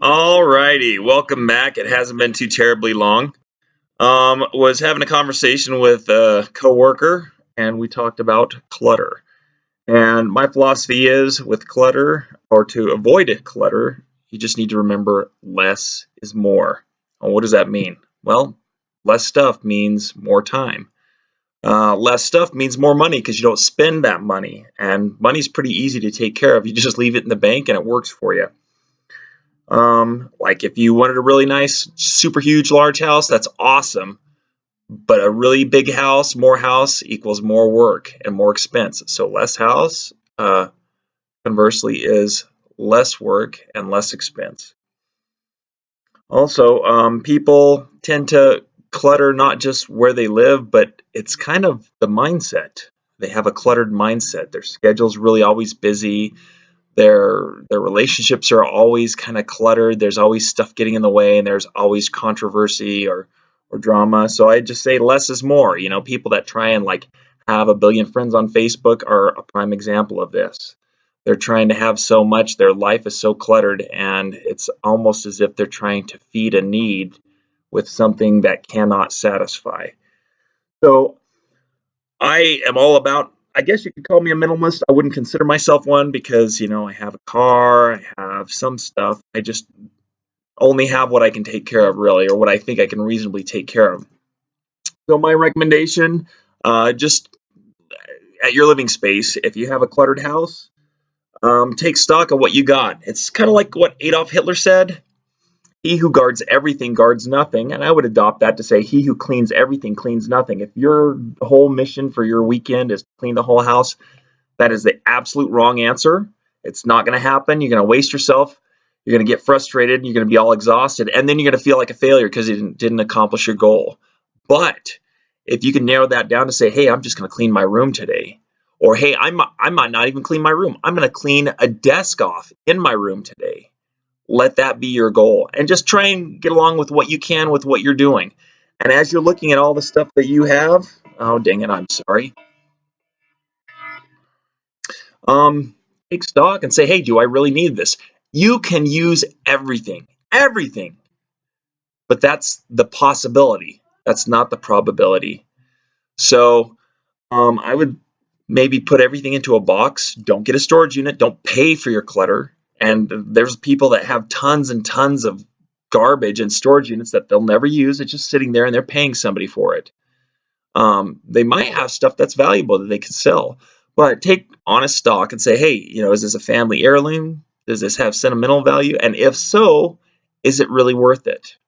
Alrighty, welcome back. It hasn't been too terribly long. Was having a conversation with a coworker, and we talked about clutter. And my philosophy is with clutter, or to avoid clutter, you just need to remember less is more. Well, what does that mean? Well, less stuff means more time. Less stuff means more money because you don't spend that money. And money's pretty easy to take care of. You just leave it in the bank and it works for you. Like if you wanted a really nice, super huge, large house, that's awesome. But a really big house equals more work and more expense. So less house, conversely, is less work and less expense. Also, people tend to clutter not just where they live, but it's kind of the mindset. They have a cluttered mindset. Their schedule's really always busy. Their relationships are always kind of cluttered. There's always stuff getting in the way, and there's always controversy or drama. So I just say less is more. You know, people that try and like have a billion friends on Facebook are a prime example of this. They're trying to have so much, their life is so cluttered, and it's almost as if they're trying to feed a need with something that cannot satisfy. So I am all about, I guess you could call me a minimalist. I wouldn't consider myself one because, I have a car, I have some stuff. I just only have what I can take care of, really, or what I think I can reasonably take care of. So, my recommendation, just at your living space, if you have a cluttered house, take stock of what you got. It's kind of like what Adolf Hitler said: he who guards everything guards nothing. And I would adopt that to say, he who cleans everything cleans nothing. If your whole mission for your weekend is to clean the whole house, that is the absolute wrong answer. It's not going to happen. You're going to waste yourself. You're going to get frustrated. You're going to be all exhausted. And then you're going to feel like a failure because you didn't accomplish your goal. But if you can narrow that down to say, hey, I'm just going to clean my room today. Or, hey, I might not even clean my room. I'm going to clean a desk off in my room today. Let that be your goal. And just try and get along with what you can with what you're doing. And as you're looking at all the stuff that you have, oh, dang it, I'm sorry. um, Take stock and say, hey, do I really need this? You can use everything, but that's the possibility. That's not the probability. So I would maybe put everything into a box. Don't get a storage unit. Don't pay for your clutter. And there's people that have tons and tons of garbage and storage units that they'll never use. It's just sitting there and they're paying somebody for it. They might have stuff that's valuable that they could sell, but take honest stock and say, hey, is this a family heirloom? Does this have sentimental value? And if so, is it really worth it?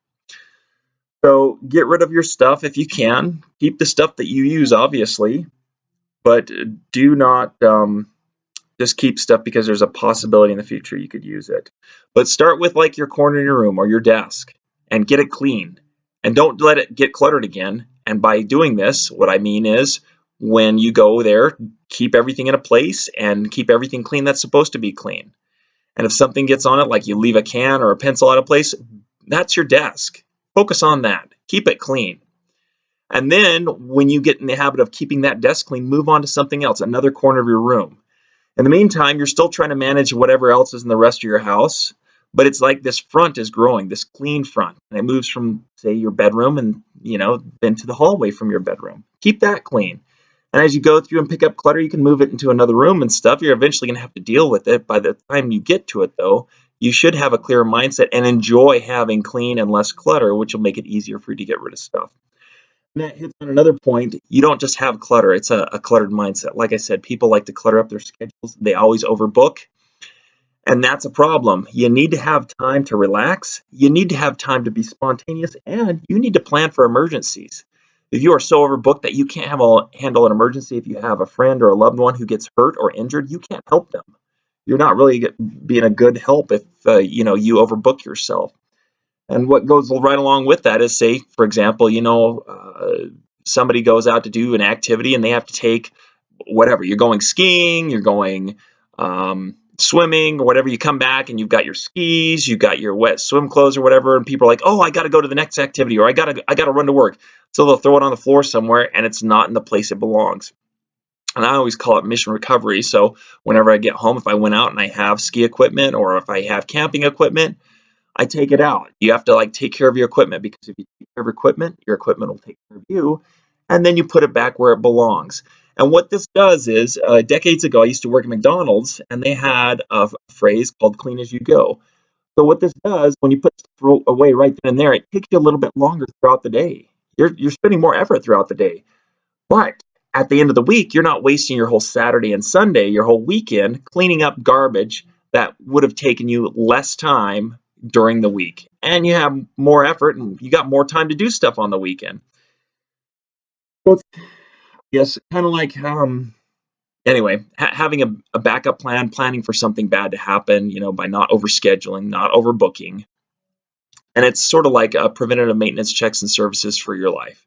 So get rid of your stuff if you can. Keep the stuff that you use, obviously, but do not just keep stuff because there's a possibility in the future you could use it. But start with like your corner in your room or your desk and get it clean. And don't let it get cluttered again. And by doing this, what I mean is when you go there, keep everything in a place and keep everything clean that's supposed to be clean. And if something gets on it, like you leave a can or a pencil out of place, that's your desk. Focus on that. Keep it clean. And then when you get in the habit of keeping that desk clean, move on to something else, another corner of your room. In the meantime, you're still trying to manage whatever else is in the rest of your house, but it's like this front is growing, this clean front, and it moves from, say, your bedroom and, then to the hallway from your bedroom. Keep that clean. And as you go through and pick up clutter, you can move it into another room and stuff. You're eventually going to have to deal with it. By the time you get to it, though, you should have a clearer mindset and enjoy having clean and less clutter, which will make it easier for you to get rid of stuff. And that hits on another point. You don't just have clutter, it's a cluttered mindset. Like I said, people like to clutter up their schedules. They always overbook. And that's a problem. You need to have time to relax. You need to have time to be spontaneous. And you need to plan for emergencies. If you are so overbooked that you can't handle an emergency, if you have a friend or a loved one who gets hurt or injured, you can't help them. You're not really being a good help if you overbook yourself. And what goes right along with that is, say, for example, somebody goes out to do an activity and they have to take whatever. You're going skiing, you're going swimming or whatever, you come back and you've got your skis, you've got your wet swim clothes or whatever, and people are like, oh, I got to go to the next activity, or I got to run to work. So they'll throw it on the floor somewhere and it's not in the place it belongs. And I always call it mission recovery. So whenever I get home, if I went out and I have ski equipment or if I have camping equipment, I take it out. You have to like take care of your equipment, because if you take care of your equipment will take care of you, and then you put it back where it belongs. And what this does is, decades ago, I used to work at McDonald's, and they had a phrase called "clean as you go." So what this does, when you put stuff away right then and there, it takes you a little bit longer throughout the day. You're spending more effort throughout the day, but at the end of the week, you're not wasting your whole Saturday and Sunday, your whole weekend, cleaning up garbage that would have taken you less time during the week. And you have more effort and you got more time to do stuff on the weekend. So it's, yes, kind of like, anyway, having a backup plan, planning for something bad to happen, by not overscheduling, not overbooking. And it's sort of like preventative maintenance checks and services for your life.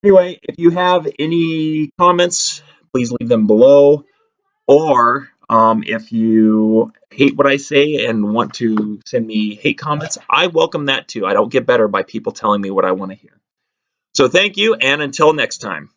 Anyway, if you have any comments, please leave them below. Or if you hate what I say and want to send me hate comments, I welcome that too. I don't get better by people telling me what I want to hear. So thank you, and until next time.